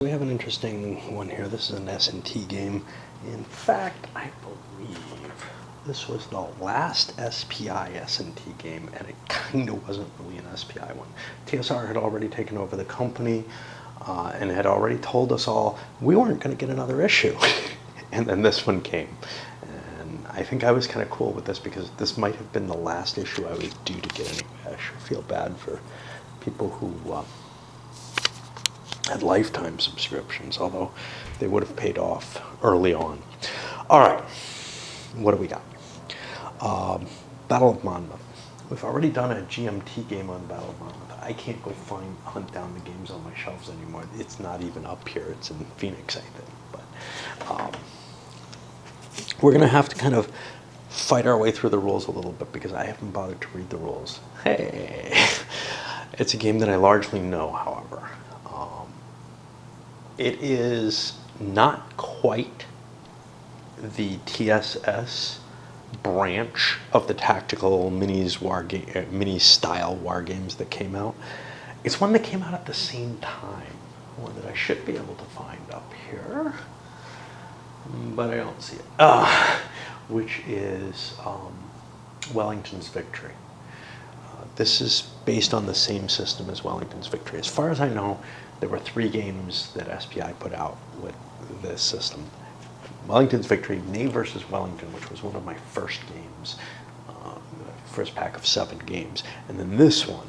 We have an interesting one here. This is an S&T game. In fact, I believe this was the last SPI S&T game, and it kind of wasn't really an SPI one. TSR had already taken over the company and had already told us all we weren't going to get another issue. And then this one came. And I think I was kind of cool with this because this might have been the last issue I was due to get anyway. I sure feel bad for people who had lifetime subscriptions, although they would have paid off early on. All right, what do we got? Battle of Monmouth. We've already done a GMT game on Battle of Monmouth. I can't go hunt down the games on my shelves anymore. It's not even up here. It's in Phoenix, I think. But we're going to have to kind of fight our way through the rules a little bit because I haven't bothered to read the rules. Hey, it's a game that I largely know, however. It is not quite the TSS branch of the tactical mini style war games that came out. It's one that came out at the same time, one that I should be able to find up here, but I don't see it. Which is Wellington's Victory. This is based on the same system as Wellington's Victory. As far as I know, there were 3 games that SPI put out with this system. Wellington's Victory, Ney versus Wellington, which was one of my first games, first pack of 7 games, and then this one.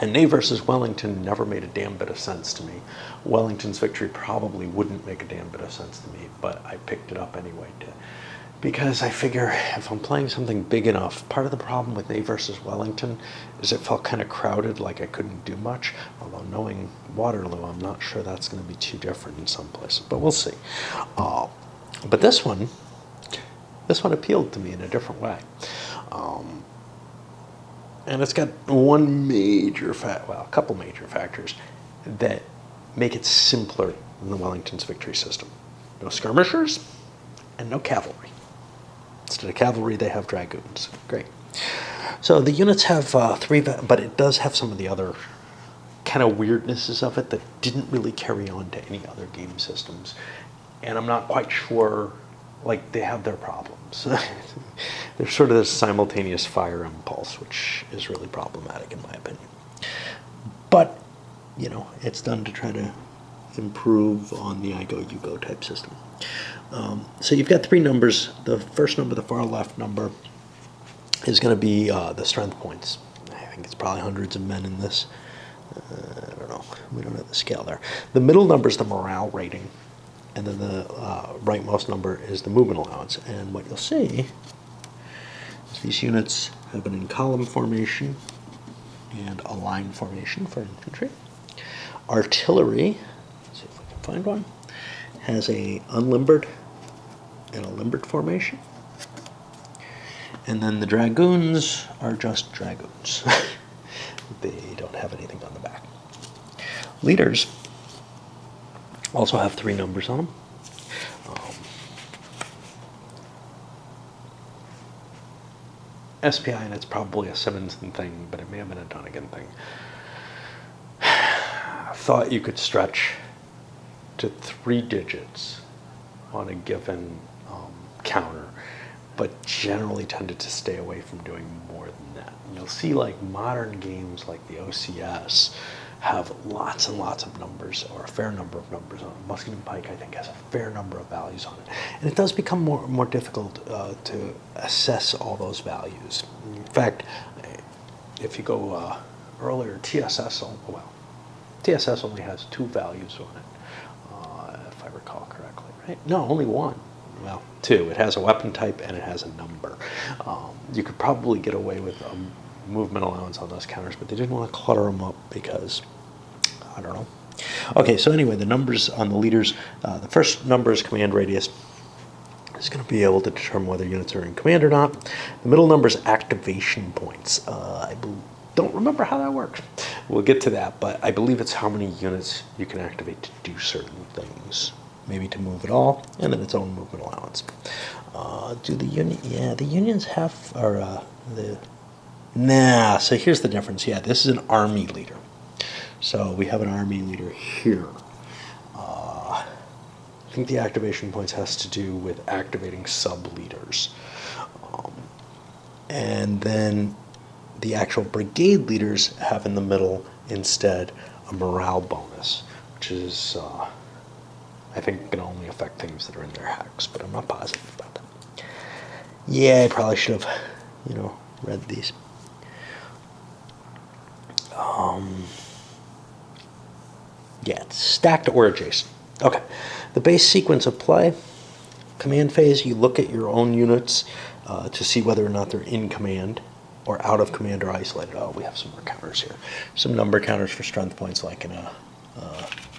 And Ney versus Wellington never made a damn bit of sense to me. Wellington's Victory probably wouldn't make a damn bit of sense to me, but I picked it up anyway because I figure if I'm playing something big enough, part of the problem with Ney versus Wellington is it felt kind of crowded, like I couldn't do much. Although knowing Waterloo, I'm not sure that's going to be too different in some places, but we'll see. But this one appealed to me in a different way. And it's got a couple major factors that make it simpler than the Wellington's Victory system. No skirmishers and no cavalry. Instead of cavalry, they have dragoons. Great. So the units have 3, but it does have some of the other kind of weirdnesses of it that didn't really carry on to any other game systems. And I'm not quite sure, like, they have their problems. There's sort of this simultaneous fire impulse, which is really problematic in my opinion. But, you know, it's done to try to improve on the I go, you go type system. So you've got 3 numbers. The first number, the far left number, is going to be the strength points. I think it's probably hundreds of men in this. I don't know. We don't have the scale there. The middle number is the morale rating, and then the rightmost number is the movement allowance. And what you'll see is these units have an in-column formation and a line formation for infantry. Artillery, let's see if we can find one, has a unlimbered and a limbered formation. And then the dragoons are just dragoons. They don't have anything on the back. Leaders also have 3 numbers on them. SPI, and it's probably a Simonson thing, but it may have been a Donegan thing. I thought you could stretch to 3 digits on a given counter, but generally tended to stay away from doing more than that. And you'll see, like, modern games like the OCS have lots and lots of numbers, or a fair number of numbers on it. Musket and Pike, I think, has a fair number of values on it. And it does become more difficult to assess all those values. In fact, if you go earlier, TSS only has 2 values on it, if I recall correctly, right? No, only 1. Well, 2. It has a weapon type and it has a number. You could probably get away with a movement allowance on those counters, but they didn't want to clutter them up because, I don't know. Okay, so anyway, the numbers on the leaders, the first number is command radius. It's going to be able to determine whether units are in command or not. The middle number is activation points. I don't remember how that works. We'll get to that, but I believe it's how many units you can activate to do certain things. Maybe to move it all, and then its own movement allowance. Do the union? Yeah, the unions have, or the. Nah. So here's the difference. Yeah, this is an army leader. So we have an army leader here. I think the activation points has to do with activating sub-leaders. And then the actual brigade leaders have in the middle instead a morale bonus, which is, I think, can only affect things that are in their hacks, but I'm not positive about that. Yeah, I probably should have, read these. Yeah, it's stacked or adjacent. Okay, the base sequence of play. Command phase, you look at your own units to see whether or not they're in command or out of command or isolated. Oh, we have some more counters here. Some number counters for strength points like in a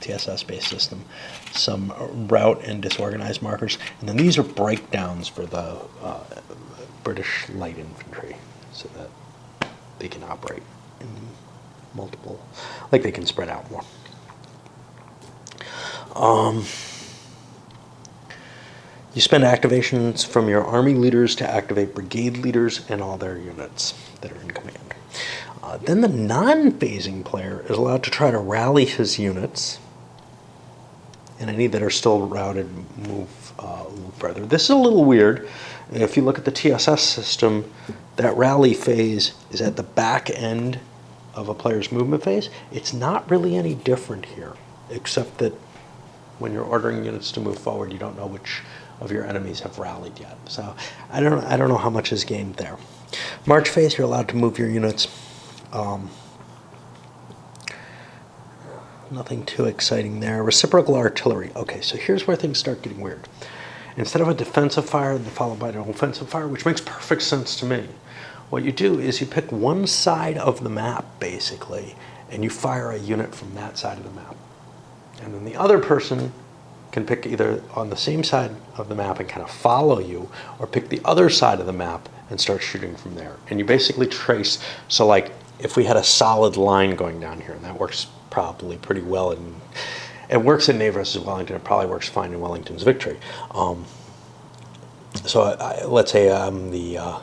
TSS-based system. Some route and disorganized markers. And then these are breakdowns for the British light infantry so that they can operate in multiple, like they can spread out more. You spend activations from your army leaders to activate brigade leaders and all their units that are in command. Then the non-phasing player is allowed to try to rally his units, and any that are still routed move further. This is a little weird. If you look at the TSS system, that rally phase is at the back end of a player's movement phase. It's not really any different here, except that when you're ordering units to move forward, you don't know which of your enemies have rallied yet. So I don't know how much is gained there. March phase, you're allowed to move your units. Nothing too exciting there. Reciprocal artillery. Okay, so here's where things start getting weird. Instead of a defensive fire followed by an offensive fire, which makes perfect sense to me, what you do is you pick one side of the map, basically, and you fire a unit from that side of the map. And then the other person can pick either on the same side of the map and kind of follow you, or pick the other side of the map and start shooting from there. And you basically trace, so like if we had a solid line going down here, and that works probably pretty well, and it works in Navy versus Wellington, it probably works fine in Wellington's victory. Let's say I'm the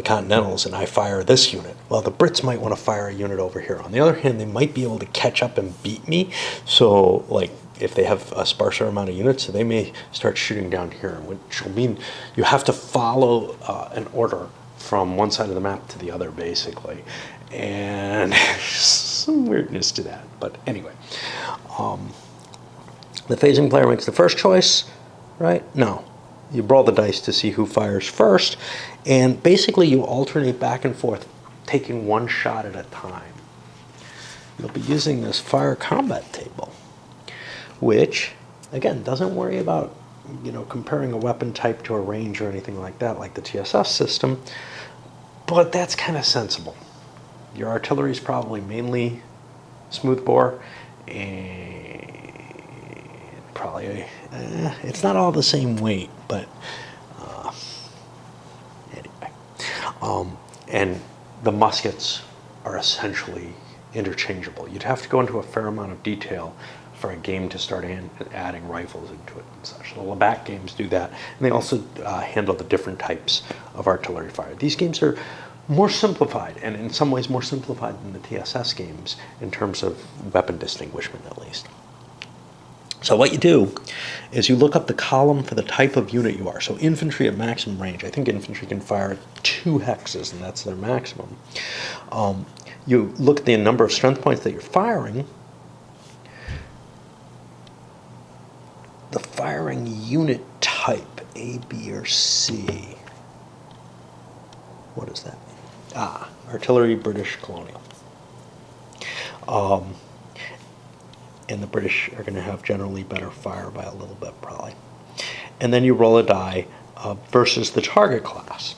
Continentals and I fire this unit. Well, the Brits might want to fire a unit over here. On the other hand, they might be able to catch up and beat me. So, like, if they have a sparser amount of units, they may start shooting down here, which will mean you have to follow an order from one side of the map to the other, basically. And some weirdness to that. But anyway, the phasing player makes the first choice, right? No. You roll the dice to see who fires first, and basically you alternate back and forth, taking one shot at a time. You'll be using this fire combat table, which, again, doesn't worry about comparing a weapon type to a range or anything like that, like the TSS system, but that's kind of sensible. Your artillery is probably mainly smoothbore, and probably it's not all the same weight, but anyway. And the muskets are essentially interchangeable. You'd have to go into a fair amount of detail for a game to start adding rifles into it and such. The Labatt games do that, and they also handle the different types of artillery fire. These games are more simplified, and in some ways more simplified than the TSS games in terms of weapon distinguishment, at least. So what you do is you look up the column for the type of unit you are. So infantry at maximum range. I think infantry can fire 2 hexes, and that's their maximum. You look at the number of strength points that you're firing. The firing unit type, A, B, or C. What does that mean? Artillery, British, colonial. And the British are going to have generally better fire by a little bit, probably. And then you roll a die versus the target class.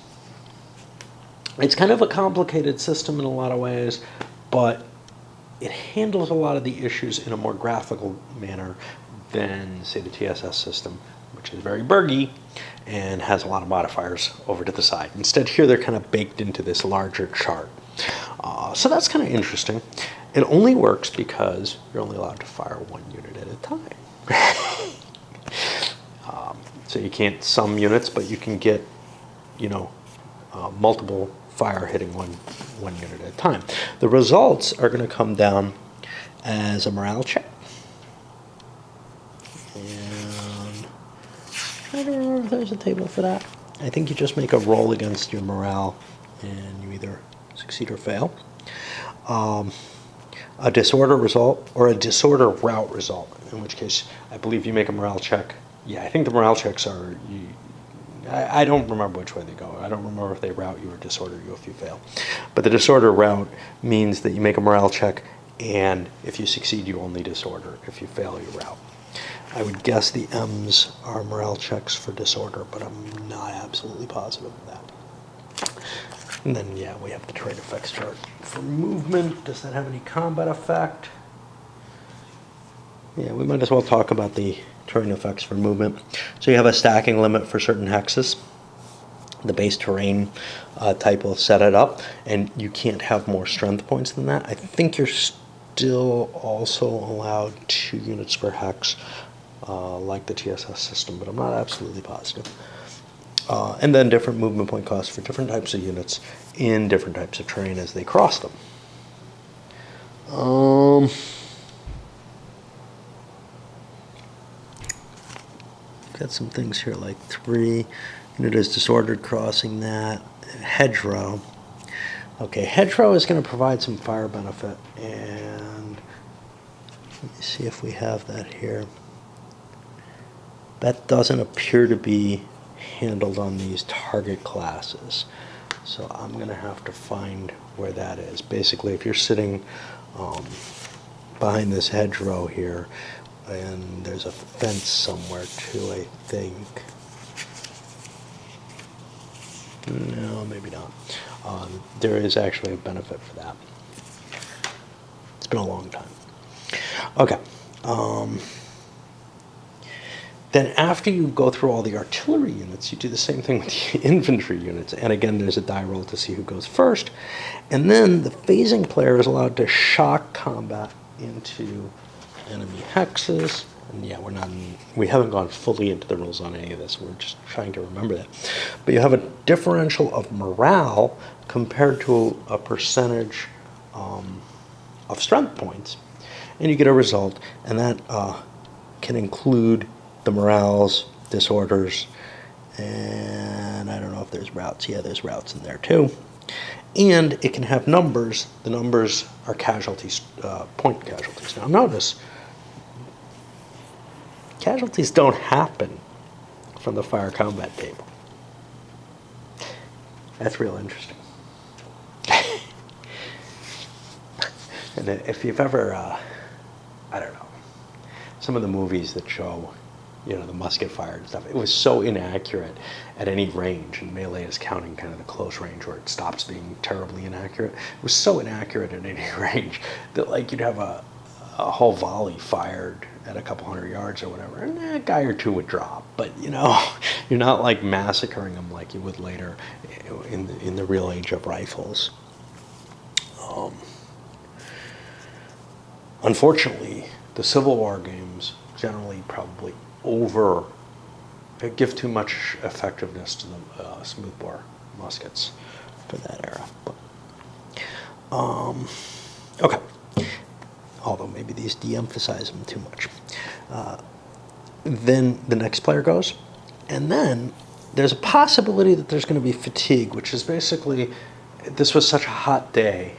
It's kind of a complicated system in a lot of ways, but it handles a lot of the issues in a more graphical manner than, say, the TSS system, which is very burgy and has a lot of modifiers over to the side. Instead, here they're kind of baked into this larger chart. So that's kind of interesting. It only works because you're only allowed to fire 1 unit at a time. So you can't sum units, but you can get, multiple fire hitting one unit at a time. The results are going to come down as a morale check. And I don't remember if there's a table for that. I think you just make a roll against your morale, and you either succeed or fail. A disorder result or a disorder route result, in which case I believe you make a morale check. Yeah, I think the morale checks are, I don't remember which way they go. I don't remember if they route you or disorder you if you fail. But the disorder route means that you make a morale check, and if you succeed, you only disorder. If you fail, you route. I would guess the M's are morale checks for disorder, but I'm not absolutely positive of that. And then, yeah, we have the terrain effects chart. For movement, does that have any combat effect? Yeah, we might as well talk about the terrain effects for movement. So you have a stacking limit for certain hexes. The base terrain type will set it up, and you can't have more strength points than that. I think you're still also allowed 2 units per hex, like the TSS system, but I'm not absolutely positive. And then different movement point costs for different types of units in different types of terrain as they cross them. Got some things here like 3 unit is disordered crossing that. Hedgerow. Okay, hedgerow is going to provide some fire benefit, and let me see if we have that here. That doesn't appear to be handled on these target classes. So I'm going to have to find where that is. Basically, if you're sitting behind this hedgerow here, and there's a fence somewhere too, I think. No, maybe not. There is actually a benefit for that. It's been a long time. Okay. Then after you go through all the artillery units, you do the same thing with the infantry units. And again, there's a die roll to see who goes first. And then the phasing player is allowed to shock combat into enemy hexes. And yeah, we haven't gone fully into the rules on any of this. We're just trying to remember that. But you have a differential of morale compared to a percentage of strength points. And you get a result. And that can include the morales, disorders, and I don't know if there's routes. Yeah, there's routes in there too. And it can have numbers. The numbers are casualties, point casualties. Now notice, casualties don't happen from the fire combat table. That's real interesting. And if you've ever, I don't know, some of the movies that show, the musket fire and stuff, it was so inaccurate at any range, and melee is counting kind of the close range where it stops being terribly inaccurate. It was so inaccurate at any range that like you'd have a whole volley fired at a couple hundred yards or whatever, and a guy or two would drop. But you're not like massacring them like you would later in the real age of rifles. Unfortunately, the Civil War games generally probably give too much effectiveness to the smoothbore muskets for that era. But, okay. Although maybe these de-emphasize them too much. Then the next player goes, and then there's a possibility that there's going to be fatigue, which is basically, this was such a hot day,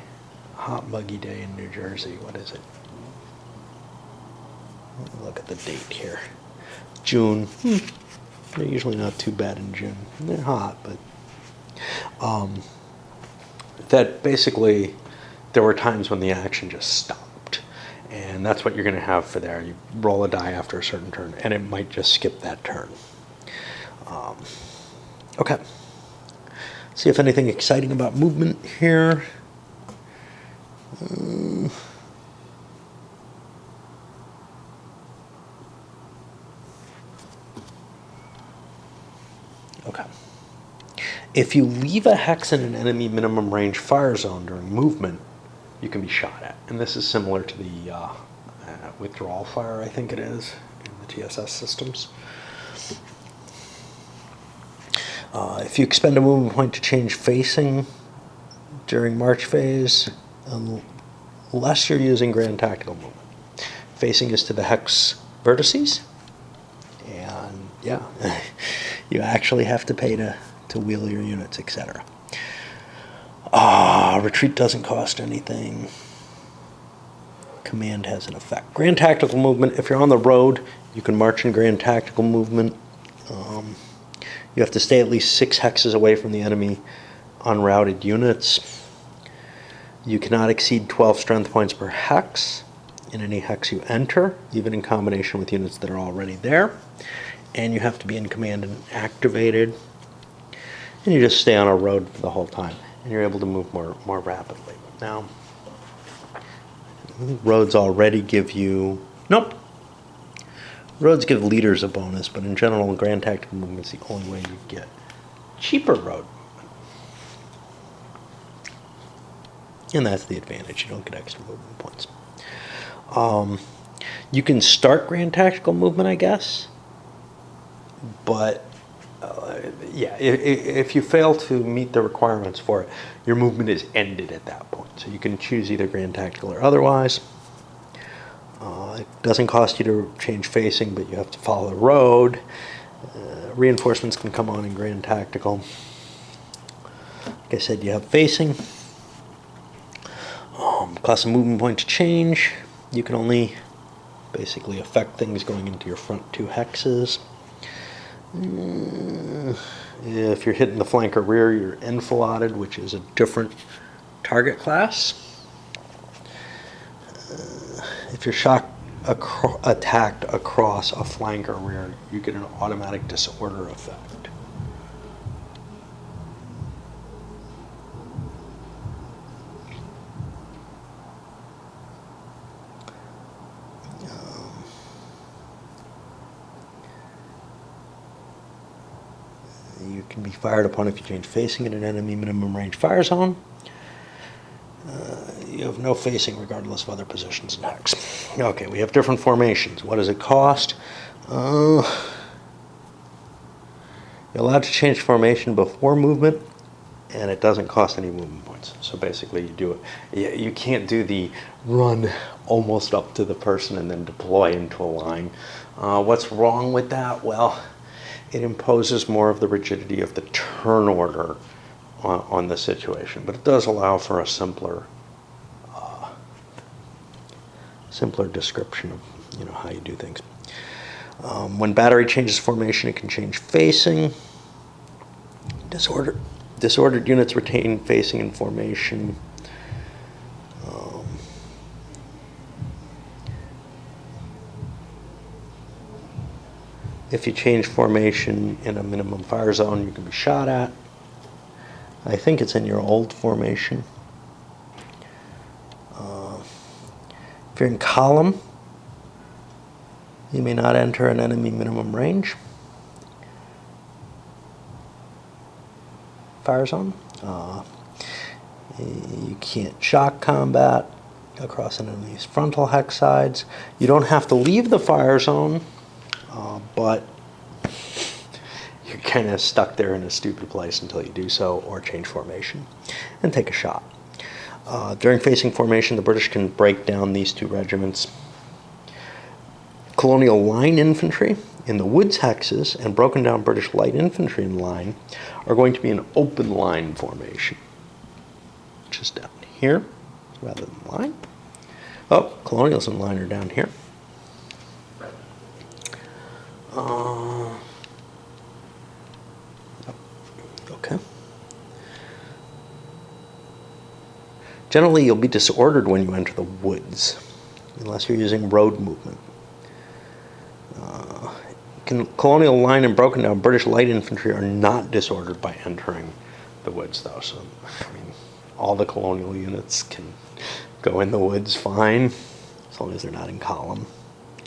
hot muggy day in New Jersey. What is it? Let me look at the date here. June. They're usually not too bad in June. They're hot, but that basically there were times when the action just stopped. And that's what you're going to have for there. You roll a die after a certain turn, and it might just skip that turn. Okay. See if anything exciting about movement here. Okay. If you leave a hex in an enemy minimum range fire zone during movement, you can be shot at. And this is similar to the withdrawal fire, I think it is, in the TSS systems. If you expend a movement point to change facing during march phase, unless you're using grand tactical movement. Facing is to the hex vertices, and yeah, you actually have to pay to wheel your units, etc. Retreat doesn't cost anything. Command has an effect. Grand tactical movement, if you're on the road, you can march in grand tactical movement. You have to stay at least 6 hexes away from the enemy unrouted units. You cannot exceed 12 strength points per hex in any hex you enter, even in combination with units that are already there. And you have to be in command and activated. And you just stay on a road the whole time. And you're able to move more rapidly. Now, roads already give you... Nope. Roads give leaders a bonus, but in general, grand tactical movement is the only way you get cheaper road movement. And that's the advantage. You don't get extra movement points. You can start grand tactical movement, I guess. But, yeah, if you fail to meet the requirements for it, your movement is ended at that point. So you can choose either grand tactical or otherwise. It doesn't cost you to change facing, but you have to follow the road. Reinforcements can come on in grand tactical. Like I said, you have facing. Cost a movement point to change. You can only basically affect things going into your front 2 hexes. If you're hitting the flank or rear, you're enfiladed, which is a different target class. If you're attacked across a flank or rear, you get an automatic disorder effect. You can be fired upon if you change facing in an enemy minimum range fire zone. You have no facing regardless of other positions in hex. Okay, we have different formations. What does it cost? You're allowed to change formation before movement, and it doesn't cost any movement points. So basically you do it. You can't do the run almost up to the person and then deploy into a line. What's wrong with that? Well, it imposes more of the rigidity of the turn order on the situation, but it does allow for a simpler description of how you do things. When battery changes formation, it can change facing. Disordered units retain facing and formation. If you change formation in a minimum fire zone, you can be shot at. I think it's in your old formation. If you're in column, you may not enter an enemy minimum range fire zone. You can't shock combat across an enemy's frontal hex sides. You don't have to leave the fire zone, but you're kind of stuck there in a stupid place until you do so, or change formation and take a shot. During facing formation, the British can break down these 2 regiments. Colonial line infantry in the woods hexes and broken down British light infantry in line are going to be an open line formation, which is down here rather than line. Oh, colonials in line are down here. Okay. Generally, you'll be disordered when you enter the woods, unless you're using road movement. Colonial line and broken down British light infantry are not disordered by entering the woods, though. So, I mean, all the colonial units can go in the woods fine, as long as they're not in column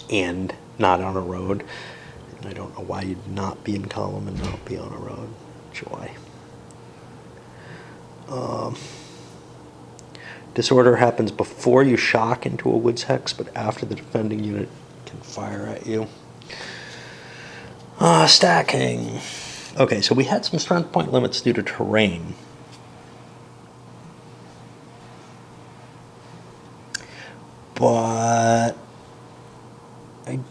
and not on a road. And I don't know why you'd not be in column and not be on a road. Joy. Disorder happens before you shock into a woods hex, but after the defending unit can fire at you. Stacking. Okay, so we had some strength point limits due to terrain.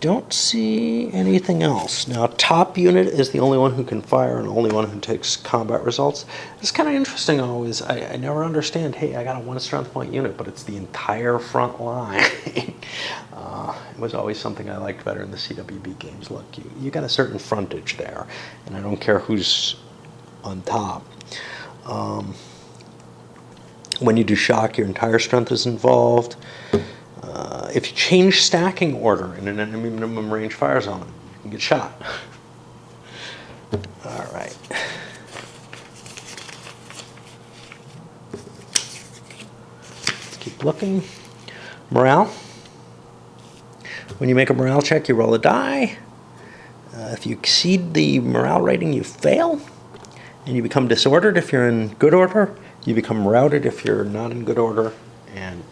don't see anything else. Now, top unit is the only one who can fire and only one who takes combat results. It's kind of interesting always. I never understand, hey, I got a 1 strength point unit, but it's the entire front line. It was always something I liked better in the CWB games. Look, you got a certain frontage there, and I don't care who's on top. When you do shock, your entire strength is involved. If you change stacking order in an enemy minimum range fire zone, you can get shot. All right. Let's keep looking. Morale. When you make a morale check, you roll a die. If you exceed the morale rating, you fail. And you become disordered if you're in good order. You become routed if you're not in good order. And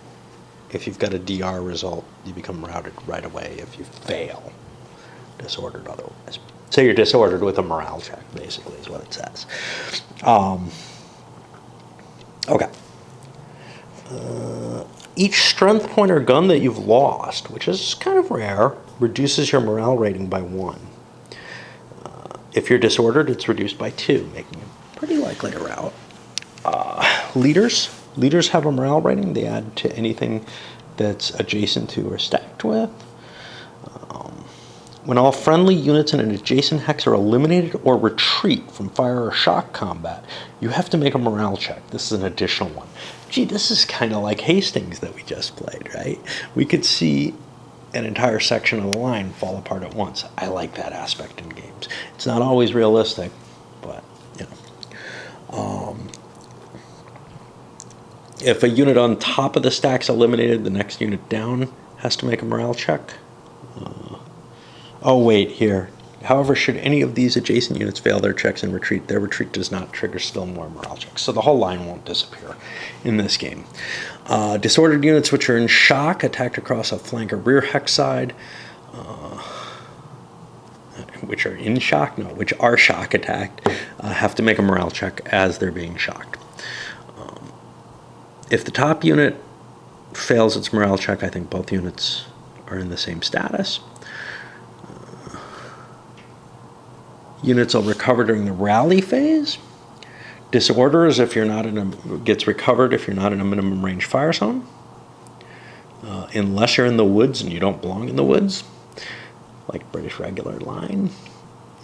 if you've got a DR result, you become routed right away if you fail. Disordered otherwise. So you're disordered with a morale check, basically, is what it says. Okay. Each strength point or gun that you've lost, which is kind of rare, reduces your morale rating by 1. If you're disordered, it's reduced by 2, making it pretty likely to rout. Leaders have a morale rating. They add to anything that's adjacent to or stacked with. When all friendly units in an adjacent hex are eliminated or retreat from fire or shock combat, you have to make a morale check. This is an additional one. Gee, this is kind of like Hastings that we just played, right? We could see an entire section of the line fall apart at once. I like that aspect in games. It's not always realistic, but, you know. If a unit on top of the stack's eliminated, the next unit down has to make a morale check. Oh, wait, here. However, should any of these adjacent units fail their checks and retreat, their retreat does not trigger still more morale checks. So the whole line won't disappear in this game. Disordered units which are in shock, attacked across a flank or rear hex side, which are in shock, no, which are shock attacked, have to make a morale check as they're being shocked. If the top unit fails its morale check, I think both units are in the same status. Units will recover during the rally phase. Disorder is if you're not in a, gets recovered if you're not in a minimum range fire zone. Unless you're in the woods and you don't belong in the woods, like British regular line,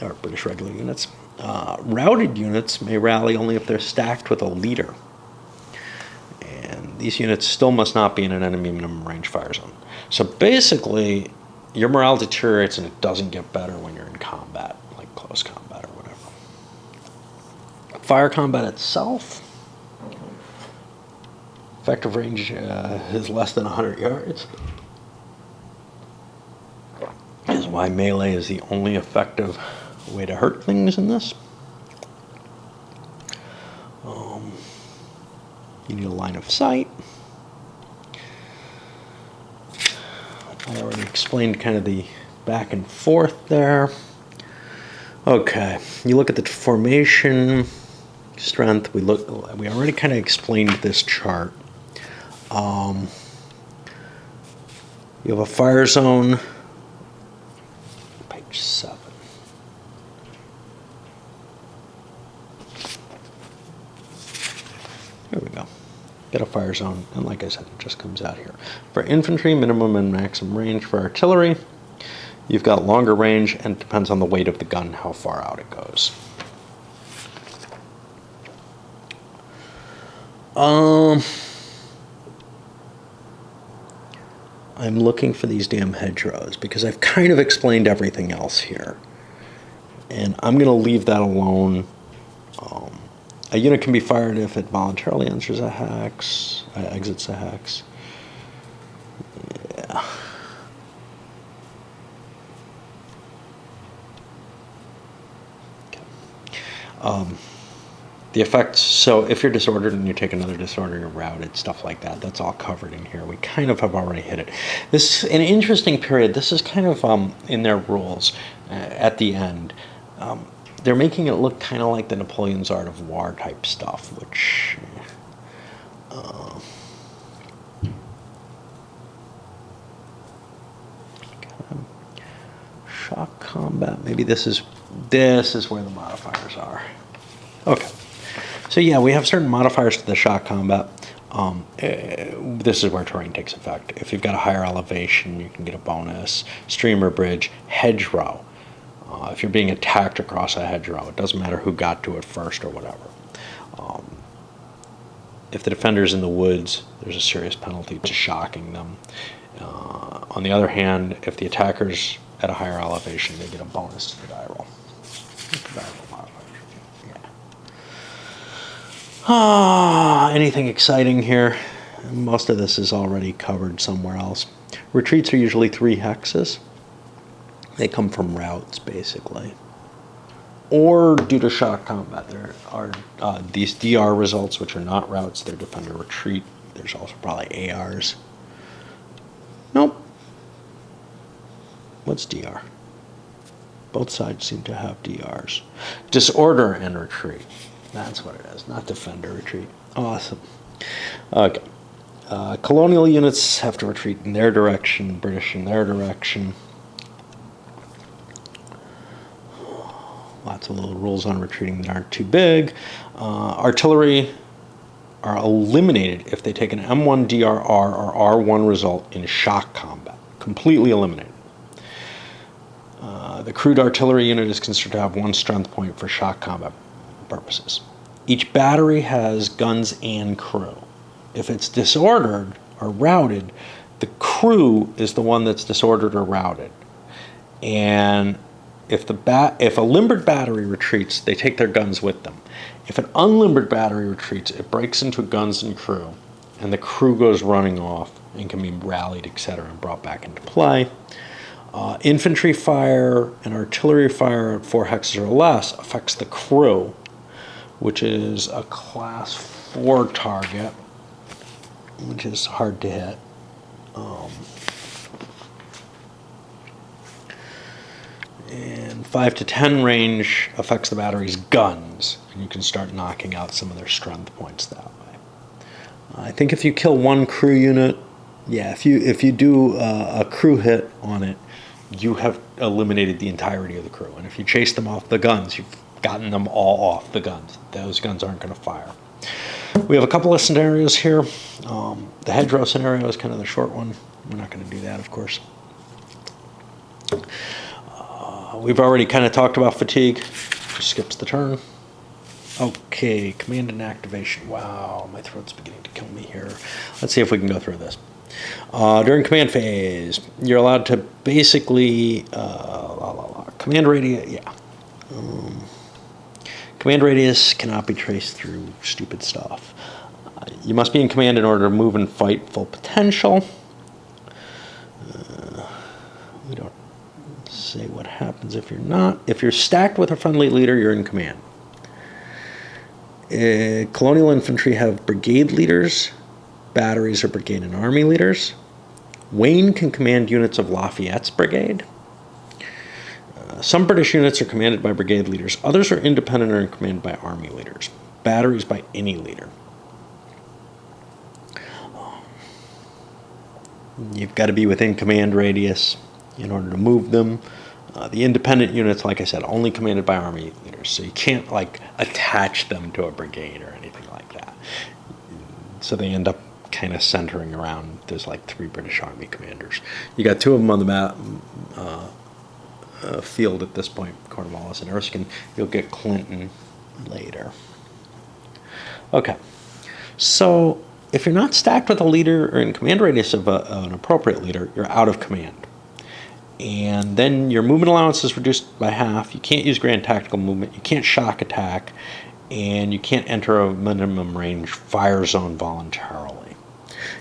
or British regular units. Routed units may rally only if they're stacked with a leader. And these units still must not be in an enemy minimum range fire zone. So basically, your morale deteriorates and it doesn't get better when you're in combat, like close combat or whatever. Fire combat itself, effective range is less than 100 yards. This is why melee is the only effective way to hurt things in this. You need a line of sight. I already explained kind of the back and forth there. Okay, you look at the formation, strength. We already kind of explained this chart. You have a fire zone. Page 7. There we go. Get a fire zone, and like I said, it just comes out here. For infantry, minimum and maximum range. For artillery, you've got longer range, and it depends on the weight of the gun how far out it goes. I'm looking for these damn hedgerows because I've kind of explained everything else here. And I'm going to leave that alone. A unit can be fired if it voluntarily enters a hex, exits a hex. Yeah. Okay. The effects, so if you're disordered and you take another disorder, you're routed, stuff like that. That's all covered in here. We kind of have already hit it. This is an interesting period. This is kind of in their rules at the end. They're making it look kind of like the Napoleon's Art of War type stuff, which shock combat. Maybe this is where the modifiers are. Okay. So yeah, we have certain modifiers to the shock combat. This is where terrain takes effect. If you've got a higher elevation, you can get a bonus. Stream or bridge, hedgerow. If you're being attacked across a hedgerow, it doesn't matter who got to it first or whatever. If the defender's in the woods, there's a serious penalty to shocking them. On the other hand, if the attacker's at a higher elevation, they get a bonus to the die roll. Anything exciting here? Most of this is already covered somewhere else. Retreats are usually 3 hexes. They come from routes, basically. Or due to shock combat. There are these DR results, which are not routes. They're defender retreat. There's also probably ARs. Nope. What's DR? Both sides seem to have DRs. Disorder and retreat. That's what it is, not defender retreat. Awesome. Okay. Colonial units have to retreat in their direction, British in their direction. Lots of little rules on retreating that aren't too big. Artillery are eliminated if they take an M1 DRR or R1 result in shock combat. Completely eliminated. The crewed artillery unit is considered to have 1 strength point for shock combat purposes. Each battery has guns and crew. If it's disordered or routed, the crew is the one that's disordered or routed. And if a limbered battery retreats, they take their guns with them. If an unlimbered battery retreats, it breaks into guns and crew, and the crew goes running off and can be rallied, etc., and brought back into play. Infantry fire and artillery fire at 4 hexes or less affects the crew, which is a class 4 target, which is hard to hit. And 5 to 10 range affects the battery's guns, and you can start knocking out some of their strength points that way. I think if you kill 1 crew unit, yeah, if you do a crew hit on it, you have eliminated the entirety of the crew. And if you chase them off the guns, you've gotten them all off the guns. Those guns aren't going to fire. We have a couple of scenarios here. The hedgerow scenario is kind of the short one. We're not going to do that, of course. We've already kind of talked about fatigue. Just skips the turn. Okay, command and activation. Wow, my throat's beginning to kill me here. Let's see if we can go through this. During command phase, you're allowed to basically command radius. Yeah, command radius cannot be traced through stupid stuff. You must be in command in order to move and fight full potential. We don't say what happens if you're not. If you're stacked with a friendly leader, you're in command. Colonial infantry have brigade leaders. Batteries are brigade and army leaders. Wayne can command units of Lafayette's brigade. Some British units are commanded by brigade leaders. Others are independent or commanded by army leaders. Batteries by any leader. You've got to be within command radius in order to move them. The independent units, like I said, only commanded by army leaders. So you can't attach them to a brigade or anything like that. So they end up kind of centering around, there's 3 British Army commanders. You got 2 of them on the map, field at this point, Cornwallis and Erskine. You'll get Clinton later. Okay, so if you're not stacked with a leader or in command radius of an appropriate leader, you're out of command. And then your movement allowance is reduced by half. You can't use grand tactical movement. You can't shock attack. And you can't enter a minimum range fire zone voluntarily.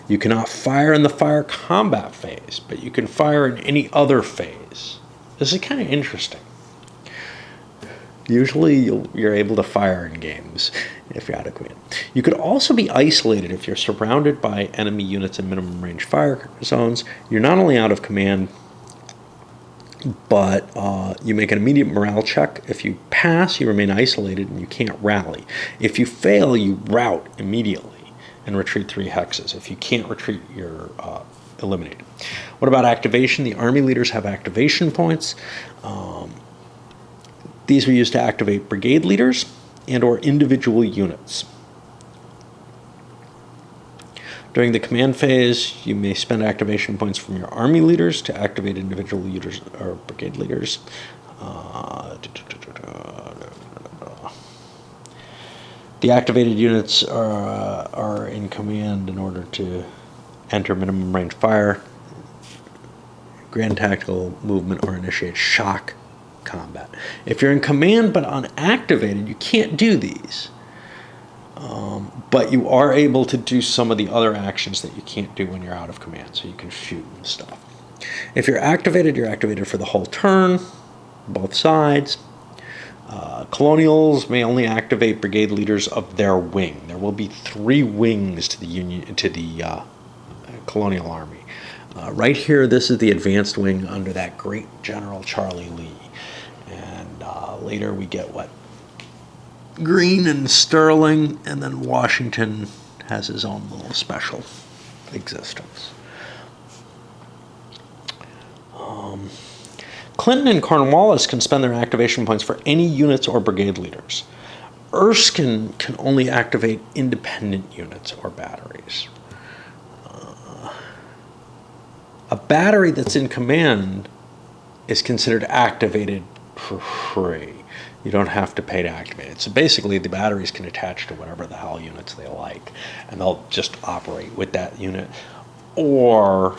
You cannot fire in the fire combat phase, but you can fire in any other phase. This is kind of interesting. Usually you're able to fire in games if you're out of command. You could also be isolated if you're surrounded by enemy units in minimum range fire zones. You're not only out of command, but you make an immediate morale check. If you pass, you remain isolated and you can't rally. If you fail, you rout immediately and retreat 3 hexes. If you can't retreat, you're eliminated. What about activation? The Army leaders have activation points. These are used to activate brigade leaders and or individual units. During the command phase, you may spend activation points from your Army leaders to activate individual leaders or brigade leaders. The activated units are in command in order to enter minimum range fire, grand tactical movement, or initiate shock combat. If you're in command but unactivated, you can't do these. But you are able to do some of the other actions that you can't do when you're out of command, so you can shoot and stuff. If you're activated for the whole turn, both sides. Colonials may only activate brigade leaders of their wing. There will be 3 wings to the colonial army. Right here, this is the advanced wing under that great General Charlie Lee. And later we get what? Greene and Sterling, and then Washington has his own little special existence. Clinton and Cornwallis can spend their activation points for any units or brigade leaders. Erskine can only activate independent units or batteries. A battery that's in command is considered activated for free. You don't have to pay to activate it. So basically, the batteries can attach to whatever the hell units they like, and they'll just operate with that unit. Or,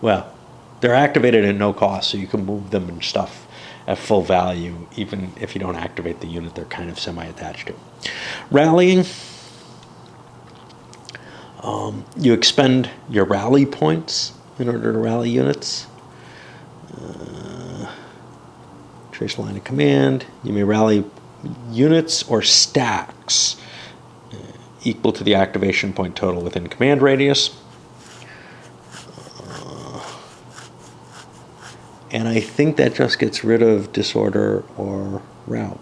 well, they're activated at no cost, so you can move them and stuff at full value, even if you don't activate the unit they're kind of semi-attached to. Rallying. You expend your rally points in order to rally units. Trace line of command. You may rally units or stacks equal to the activation point total within command radius. And I think that just gets rid of disorder or rout.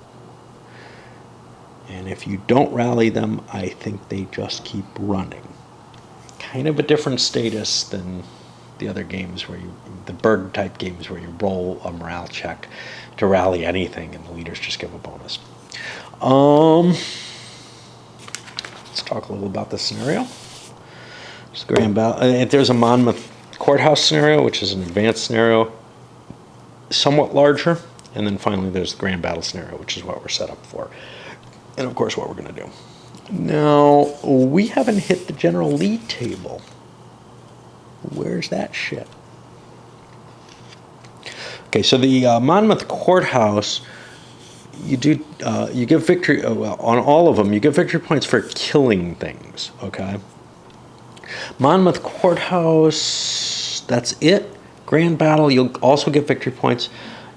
And if you don't rally them, I think they just keep running. Kind of a different status than the other games the bird type games where you roll a morale check to rally anything and the leaders just give a bonus. Let's talk a little about the scenario. There's a Monmouth courthouse scenario, which is an advanced scenario, somewhat larger, and then finally there's the grand battle scenario, which is what we're set up for, and of course what we're going to do. Now, we haven't hit the general lead table. Where's that shit? Okay, so the Monmouth courthouse, you give victory, on all of them, you give victory points for killing things, okay? Monmouth courthouse, that's it. Grand battle, you'll also get victory points.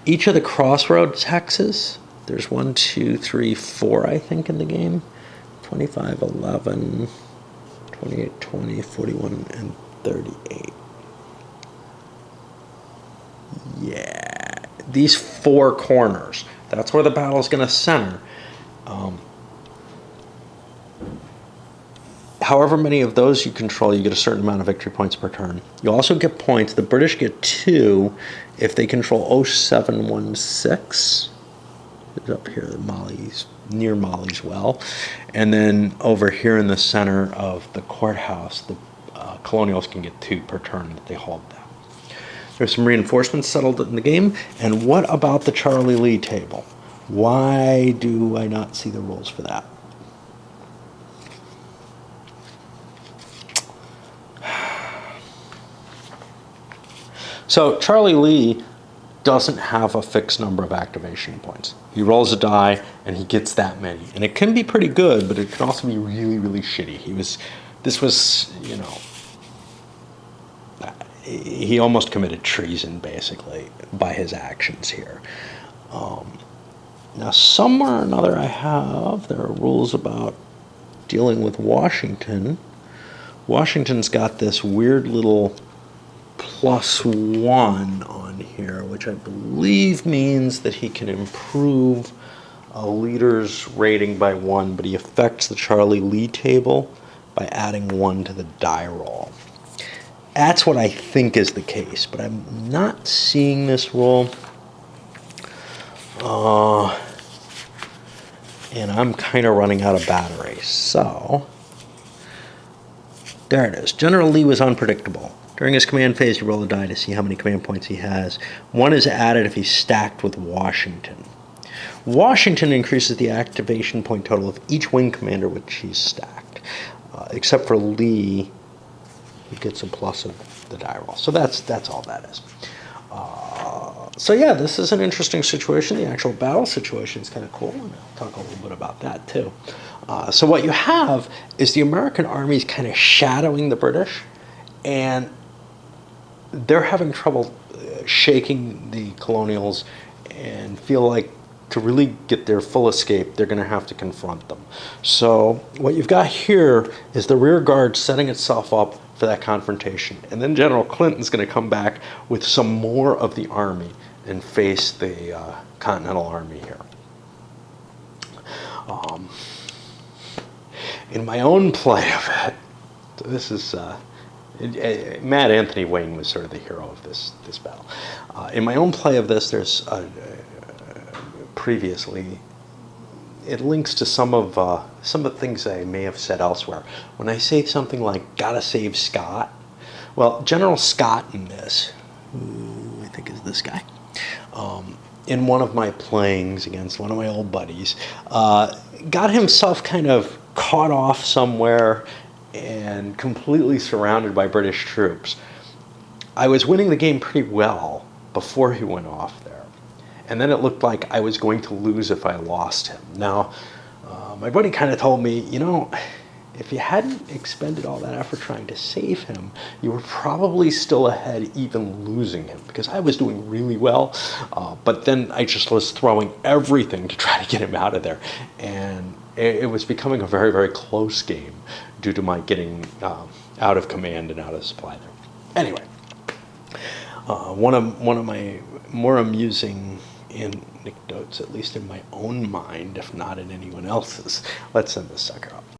Each of the crossroads hexes, there's 1, 2, 3, 4, I think, in the game. 25, 11, 28, 20, 41, and 38. Yeah, these 4 corners, that's where the battle is going to center. However many of those you control, you get a certain amount of victory points per turn. You also get points. The British get 2 if they control 0716. It's up here, near Molly's Well. And then over here in the center of the courthouse, the colonials can get 2 per turn that they hold that. There's some reinforcements settled in the game. And what about the Charlie Lee table? Why do I not see the rules for that? So Charlie Lee doesn't have a fixed number of activation points. He rolls a die and he gets that many. And it can be pretty good, but it can also be really, really shitty. He almost committed treason, basically, by his actions here. Now, somewhere or another there are rules about dealing with Washington. Washington's got this weird little +1 on here, which I believe means that he can improve a leader's rating by 1, but he affects the Charlie Lee table by adding 1 to the die roll. That's what I think is the case, but I'm not seeing this rule. And I'm kind of running out of battery. So, there it is. General Lee was unpredictable. During his command phase, you roll a die to see how many command points he has. One is added if he's stacked with Washington. Washington increases the activation point total of each wing commander which he's stacked. Except for Lee, he gets a plus of the die roll. So that's all that is. So yeah, this is an interesting situation. The actual battle situation is kind of cool, and I'll talk a little bit about that too. So what you have is the American army is kind of shadowing the British, and they're having trouble shaking the colonials and feel like to really get their full escape, they're going to have to confront them. So what you've got here is the rear guard setting itself up for that confrontation. And then General Clinton's going to come back with some more of the army and face the Continental Army here. In my own play of it, this is... Mad Anthony Wayne was sort of the hero of this battle. In my own play of this, there's previously, it links to some of the things I may have said elsewhere. When I say something like "gotta save Scott," well, General Scott in this, who I think is this guy, in one of my playings against one of my old buddies, got himself kind of caught off somewhere and completely surrounded by British troops. I was winning the game pretty well before he went off there. And then it looked like I was going to lose if I lost him. Now, my buddy kind of told me, you know, if you hadn't expended all that effort trying to save him, you were probably still ahead even losing him, because I was doing really well. But then I just was throwing everything to try to get him out of there. And it was becoming a very, very close game due to my getting out of command and out of supply there. Anyway, one of my more amusing anecdotes, at least in my own mind, if not in anyone else's. Let's send this sucker up.